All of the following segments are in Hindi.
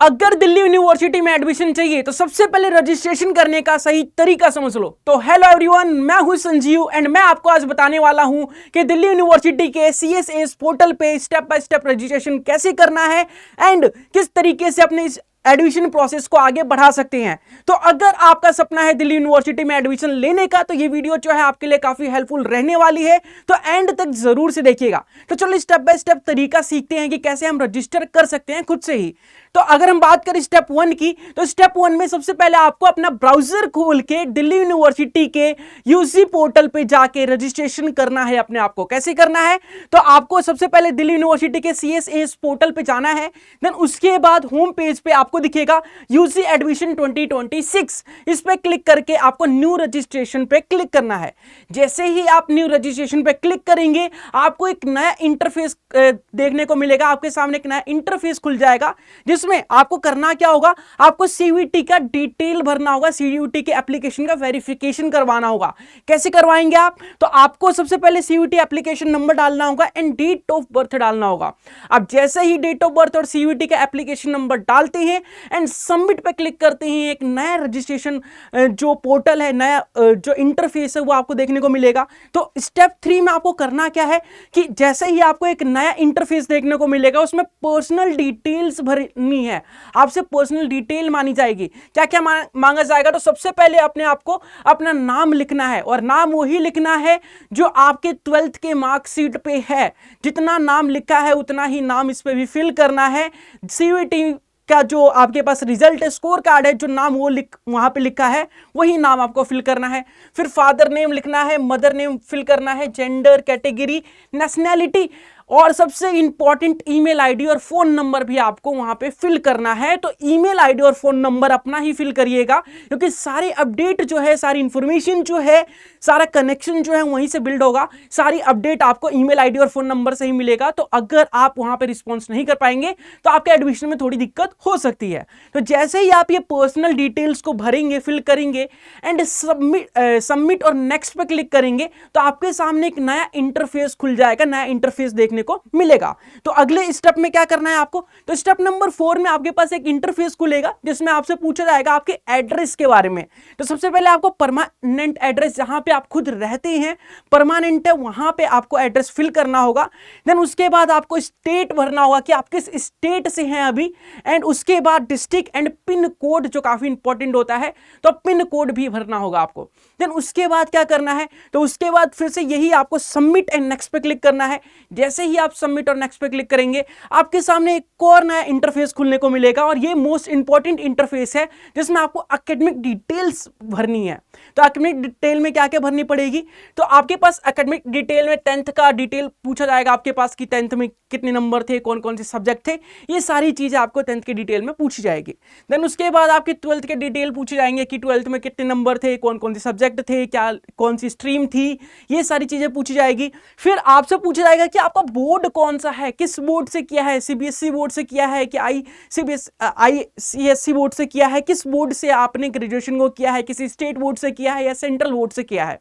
अगर दिल्ली यूनिवर्सिटी में एडमिशन चाहिए तो सबसे पहले रजिस्ट्रेशन करने का सही तरीका समझ लो। तो हेलो एवरीवन, मैं हूं संजीव एंड मैं आपको आज बताने वाला हूं कि दिल्ली यूनिवर्सिटी के CSAS पोर्टल पे स्टेप बाय स्टेप रजिस्ट्रेशन कैसे करना है एंड किस तरीके से अपने इस एडमिशन प्रोसेस को आगे बढ़ा सकते हैं। तो अगर आपका सपना है दिल्ली यूनिवर्सिटी में एडमिशन लेने का तो ये वीडियो जो है आपके लिए काफी हेल्पफुल रहने वाली है, तो एंड तक जरूर से देखिएगा। तो चलो स्टेप बाय स्टेप तरीका सीखते हैं कि कैसे हम रजिस्टर कर सकते हैं खुद से ही। तो अगर हम बात करें स्टेप 1 की, तो स्टेप 1 में सबसे पहले आपको अपना ब्राउजर खोल के दिल्ली यूनिवर्सिटी के यूजी पोर्टल पे जाके रजिस्ट्रेशन करना है। अपने आप को कैसे करना है, तो आपको सबसे पहले दिल्ली यूनिवर्सिटी के CSAS पोर्टल पे जाना है। देन उसके बाद होम पेज पे आपको दिखेगा यूजी एडमिशन 2026, इस पे क्लिक करके आपको न्यू रजिस्ट्रेशन पे क्लिक करना है। जैसे ही आप न्यू रजिस्ट्रेशन पे क्लिक करेंगे आपको एक नया इंटरफेस देखने को मिलेगा। आपके सामने एक नया इंटरफेस खुल जाएगा जिसमें आपको करना क्या होगा, आपको CUET का डिटेल भरना होगा, CUET के एप्लीकेशन का वेरिफिकेशन करवाना होगा। कैसे करवाएंगे आप, तो आपको सबसे पहले CUET एप्लीकेशन नंबर डालना होगा एंड डेट ऑफ बर्थ डालना होगा। अब जैसे ही डेट ऑफ बर्थ और CUET का एप्लीकेशन नंबर डालते हैं एंड सबमिट पे क्लिक करते हैं, एक नया रजिस्ट्रेशन जो पोर्टल है, नया जो इंटरफेस है वो आपको देखने को मिलेगा। तो स्टेप 3 में आपको करना क्या है कि जैसे ही आपको एक नया इंटरफेस देखने को मिलेगा उसमें पर्सनल डिटेल्स भरनी है। आपसे पर्सनल डिटेल मांगी जाएगी। क्या क्या मांगा जाएगा, तो सबसे पहले अपने आप को अपना नाम लिखना है और नाम वही लिखना है जो आपके 12th के मार्कशीट पे है। जितना नाम लिखा है उतना ही नाम इस पे भी फिल करना है। CUET का जो आपके पास रिजल्ट स्कोर कार्ड है, जो नाम वो वहां पे लिखा है वही नाम आपको फिल करना है। फिर फादर नेम लिखना है, मदर नेम फिल करना है, जेंडर, कैटेगरी, नेशनैलिटी और सबसे इंपॉर्टेंट ईमेल आईडी और फोन नंबर भी आपको वहां पे फिल करना है। तो ईमेल आईडी और फोन नंबर अपना ही फिल करिएगा, क्योंकि सारी अपडेट जो है, सारी इंफॉर्मेशन जो है, सारा कनेक्शन जो है वहीं से बिल्ड होगा। सारी अपडेट आपको ईमेल आईडी और फोन नंबर से ही मिलेगा। तो अगर आप वहां पे रिस्पॉन्स नहीं कर पाएंगे तो आपके एडमिशन में थोड़ी दिक्कत हो सकती है। तो जैसे ही आप ये पर्सनल डिटेल्स को भरेंगे, फिल करेंगे एंड सबमिट और नेक्स्ट पे क्लिक करेंगे तो आपके सामने एक नया इंटरफेस खुल जाएगा, नया इंटरफेस देखने को मिलेगा। तो अगले स्टेप में क्या करना है आपको, तो स्टेप नंबर 4 में आपके पास एक इंटरफेस खुलेगा जिसमें आपसे पूछा जाएगा आपके एड्रेस के बारे में। तो सबसे पहले आपको परमानेंट एड्रेस, जहां पे आप खुद रहते हैं, परमानेंट है वहां पे आपको एड्रेस फिल करना होगा। देन उसके बाद आपको स्टेट भरना होगा कि आप किस स्टेट से हैं अभी, एंड उसके बाद डिस्ट्रिक्ट एंड पिन कोड जो काफी इंपॉर्टेंट होता है, तो पिन कोड भी भरना होगा आपको। देन उसके बाद क्या करना है, तो उसके बाद फिर से यही आपको सबमिट एंड नेक्स्ट पे क्लिक करना है। जैसे ही आप सबमिट और नेक्स्ट पे क्लिक करेंगे आपके सामने एक और नया इंटरफेस खुलने को मिलेगा और ये मोस्ट इंपॉर्टेंट इंटरफेस है जिसमें आपको एकेडमिक डिटेल्स भरनी है। तो एकेडमिक डिटेल में क्या क्या भरनी पड़ेगी, तो आपके पास एकेडमिक डिटेल में 10th का डिटेल पूछा जाएगा आपके पास कि 10th में कितने नंबर थे, कौन कौन से सब्जेक्ट थे, ये सारी चीजें आपको 10th के डिटेल में पूछी जाएगी। देन उसके बाद आपके 12th के डिटेल पूछे जाएंगे कि 12th में कितने नंबर थे, कौन कौन से सब्जेक्ट थे, क्या कौन सी स्ट्रीम थी, ये सारी चीजें पूछी जाएगी। फिर आपसे पूछा जाएगा कि आपका बोर्ड कौन सा है, किस बोर्ड से किया है, CBSE बोर्ड से किया है कि ICSE बोर्ड से किया है, किस बोर्ड से आपने ग्रेजुएशन को किया है, किसी स्टेट बोर्ड से किया है या सेंट्रल बोर्ड से किया है।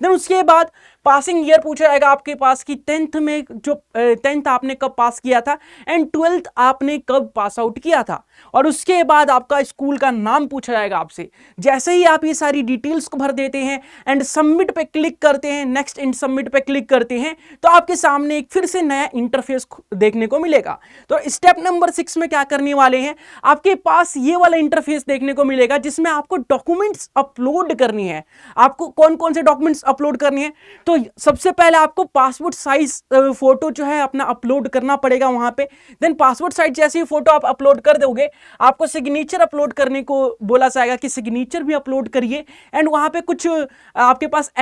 देन उसके बाद पासिंग ईयर पूछा जाएगा आपके पास कि 10th में जो 10th आपने कब पास किया था एंड 12th आपने कब पास आउट किया था। और उसके बाद आपका स्कूल का नाम पूछा जाएगा आपसे। जैसे ही आप ये सारी डिटेल्स को भर देते हैं एंड सबमिट पे क्लिक करते हैं, नेक्स्ट एंड सबमिट पे क्लिक करते हैं, तो आपके सामने एक फिर से नया इंटरफेस देखने को मिलेगा। तो स्टेप नंबर 6 में क्या करने वाले हैं, आपके पास ये वाला इंटरफेस देखने को मिलेगा जिसमें आपको डॉक्यूमेंट्स अपलोड करनी है। आपको कौन कौन से डॉक्यूमेंट्स अपलोड करनी है, तो सबसे पहले आपको पासपोर्ट साइज फोटो जो है अपना अपलोड करना पड़ेगा वहां पे। देन पासपोर्ट साइज जैसी फोटो आप अपलोड कर दोगे, आपको सिग्नेचर अपलोड करने को बोला जाएगा कि सिग्नेचर भी अपलोड करिए। एंड वहां पे कुछ आपके पास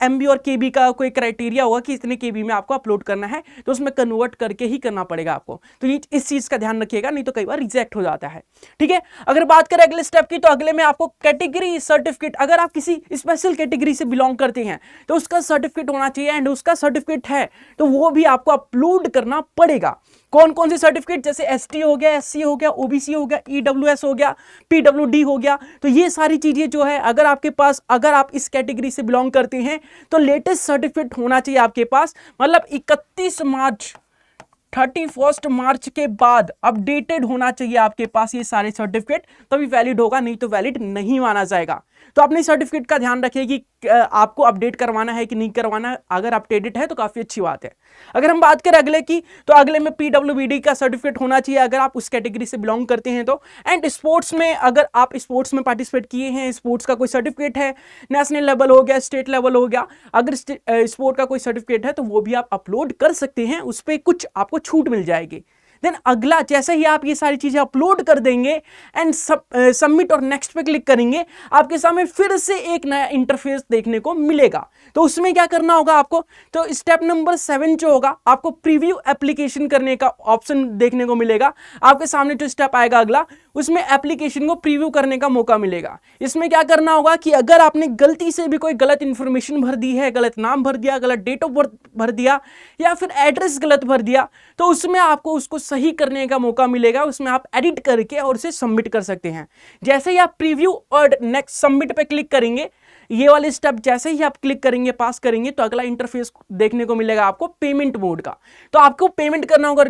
MB और KB का कोई क्राइटेरिया होगा कि इतने KB में आपको अपलोड करना है, तो उसमें कन्वर्ट करके ही करना पड़ेगा आपको। तो ये इस चीज का ध्यान रखिएगा, नहीं तो कई बार रिजेक्ट हो जाता है। ठीक है, अगर बात करें अगले स्टेप की, तो अगले में आपको कैटेगरी सर्टिफिकेट, अगर आप किसी स्पेशल कैटेगरी से बिलोंग करते हैं तो उसका सर्टिफिकेट होना चाहिए एंड उसका सर्टिफिकेट है तो वो भी आपको अपलोड करना पड़ेगा। कौन कौन से सर्टिफिकेट, जैसे ST हो गया, SC हो गया, OBC हो गया, EWS हो गया, PWD हो गया, तो ये सारी चीजें जो है अगर आपके पास, अगर आप इस कैटेगरी से बिलोंग करते हैं तो लेटेस्ट सर्टिफिकेट होना चाहिए आपके पास। मतलब 31 मार्च 31 मार्च के बाद अपडेटेड होना चाहिए आपके पास ये सारे सर्टिफिकेट, तभी वैलिड होगा, नहीं तो वैलिड नहीं माना जाएगा। तो अपने सर्टिफिकेट का ध्यान रखिए कि आपको अपडेट करवाना है कि नहीं करवाना। अगर अपडेटेड है तो काफी अच्छी बात है। अगर हम बात करें अगले की, तो अगले में पीडब्ल्यूबीडी का सर्टिफिकेट होना चाहिए अगर आप उस कैटेगरी से बिलोंग करते हैं तो। एंड स्पोर्ट्स में, अगर आप स्पोर्ट्स में पार्टिसिपेट किए हैं, स्पोर्ट्स का कोई सर्टिफिकेट है, नेशनल लेवल हो गया, स्टेट लेवल हो गया, अगर स्पोर्ट का कोई सर्टिफिकेट है तो वो भी आप अपलोड कर सकते हैं, उस पर कुछ आपको छूट मिल जाएगी। देन अगला, जैसे ही आप ये सारी चीजें अपलोड कर देंगे एंड सबमिट और नेक्स्ट पे क्लिक करेंगे, आपके सामने फिर से एक नया इंटरफेस देखने को मिलेगा। तो उसमें क्या करना होगा आपको, तो स्टेप नंबर 7 जो होगा, आपको प्रीव्यू एप्लीकेशन करने का ऑप्शन देखने को मिलेगा। आपके सामने जो स्टेप आएगा अगला, उसमें एप्लीकेशन को प्रीव्यू करने का मौका मिलेगा। इसमें क्या करना होगा कि अगर आपने गलती से भी कोई गलत इंफॉर्मेशन भर दी है, गलत नाम भर दिया, गलत डेट ऑफ बर्थ भर दिया, या फिर एड्रेस गलत भर दिया, तो उसमें आपको उसको सही करने का मौका मिलेगा। उसमें आप एडिट करके और उसे सबमिट कर सकते हैं। जैसे ही आप प्रीव्यू और नेक्स्ट सबमिट पे क्लिक करेंगे, ये वाले स्टेप जैसे ही आप क्लिक करेंगे, पास करेंगे, तो अगला इंटरफेस देखने को मिलेगा आपको पेमेंट मोड का। तो आपको पेमेंट करना होगा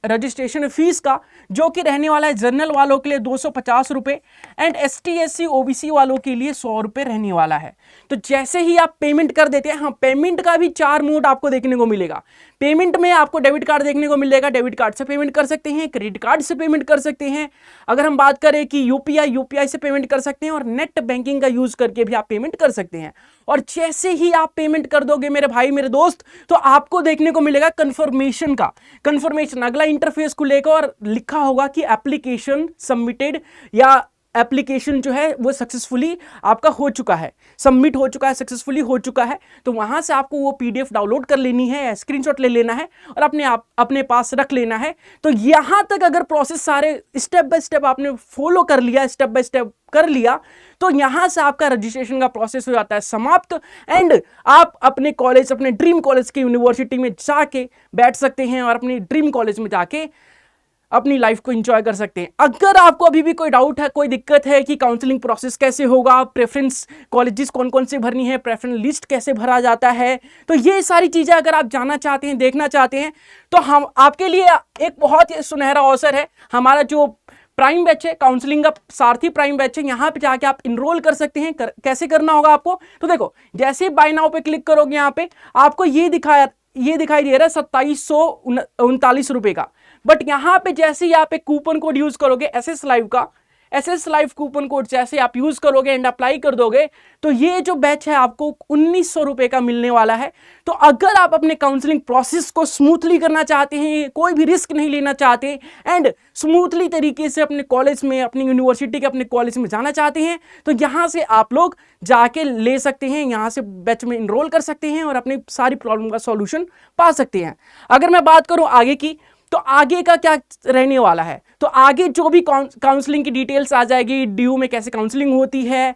रजिस्ट्रेशन फीस का, जो कि रहने वाला है जनरल वालों के लिए 250 रुपए एंड ST SC OBC वालों के लिए 100 रुपए रहने वाला है। तो जैसे ही आप पेमेंट कर देते हैं, हाँ, पेमेंट का भी 4 मोड आपको देखने को मिलेगा। पेमेंट में आपको डेबिट कार्ड देखने को मिलेगा, डेबिट कार्ड से पेमेंट कर सकते हैं, क्रेडिट कार्ड से पेमेंट कर सकते हैं। अगर हम बात करें कि यूपीआई से पेमेंट कर सकते हैं, और नेट बैंकिंग का यूज करके भी आप पेमेंट कर सकते हैं। और जैसे ही आप पेमेंट कर दोगे मेरे भाई मेरे दोस्त, तो आपको देखने को मिलेगा कंफर्मेशन का कंफर्मेशन, अगला इंटरफेस को लेकर, और लिखा होगा कि एप्लीकेशन सबमिटेड, या एप्लीकेशन जो है वो सक्सेसफुली आपका हो चुका है, सबमिट हो चुका है, सक्सेसफुली हो चुका है। तो वहां से आपको वो PDF डाउनलोड कर लेनी है, स्क्रीनशॉट ले लेना है और अपने पास रख लेना है। तो यहां तक अगर प्रोसेस सारे स्टेप बाय स्टेप आपने फॉलो कर लिया, स्टेप बाय स्टेप कर लिया, तो यहां से आपका रजिस्ट्रेशन का प्रोसेस हो जाता है समाप्त। एंड आप अपने कॉलेज, अपने ड्रीम कॉलेज की यूनिवर्सिटी में जाके बैठ सकते हैं और अपने ड्रीम कॉलेज में जाके अपनी लाइफ को एंजॉय कर सकते हैं। अगर आपको अभी भी कोई डाउट है, कोई दिक्कत है कि काउंसलिंग प्रोसेस कैसे होगा, प्रेफरेंस कॉलेजेस कौन कौन से भरनी है, प्रेफरेंस लिस्ट कैसे भरा जाता है, तो ये सारी चीजें अगर आप जानना चाहते हैं, देखना चाहते हैं, तो हम आपके लिए एक बहुत ही सुनहरा अवसर है। हमारा जो प्राइम बैच है, काउंसलिंग का सारथी प्राइम बैच है, यहां पे जाके आप इनरोल कर सकते हैं। कैसे करना होगा आपको, तो देखो, जैसे बाय नाउ पे क्लिक करोगे, यहां पे आपको ये दिखाई दे रहा है 2739 रुपए का। बट यहां पे जैसे ही आप एक कूपन कोड यूज करोगे SS लाइव का, SS लाइव कूपन कोड जैसे आप यूज करोगे एंड अप्लाई कर दोगे, तो ये जो बैच है आपको 1900 रुपए का मिलने वाला है। तो अगर आप अपने काउंसलिंग प्रोसेस को स्मूथली करना चाहते हैं, कोई भी रिस्क नहीं लेना चाहते एंड स्मूथली तरीके से अपने कॉलेज में, अपनी यूनिवर्सिटी के अपने कॉलेज में जाना चाहते हैं, तो यहां से आप लोग जाके ले सकते हैं, यहां से बैच में इनरोल कर सकते हैं और अपनी सारी प्रॉब्लम का सॉल्यूशन पा सकते हैं। अगर मैं बात करूं आगे की, तो आगे का क्या रहने वाला है, तो आगे जो भी काउंसलिंग की डिटेल्स आ जाएगी, DU में कैसे काउंसलिंग होती है,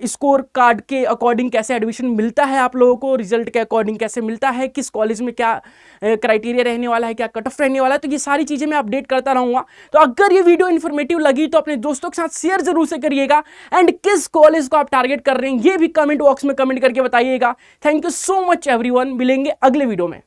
स्कोर कार्ड के अकॉर्डिंग कैसे एडमिशन मिलता है आप लोगों को, रिजल्ट के अकॉर्डिंग कैसे मिलता है, किस कॉलेज में क्या क्राइटेरिया रहने वाला है, क्या कट ऑफ रहने वाला है, तो ये सारी चीजें मैं अपडेट करता रहूंगा। तो अगर ये वीडियो इन्फॉर्मेटिव लगी तो अपने दोस्तों के साथ शेयर जरूर से करिएगा एंड किस कॉलेज को आप टारगेट कर रहे हैं ये भी कमेंट बॉक्स में कमेंट करके बताइएगा। Thank you so much everyone, मिलेंगे अगले वीडियो में।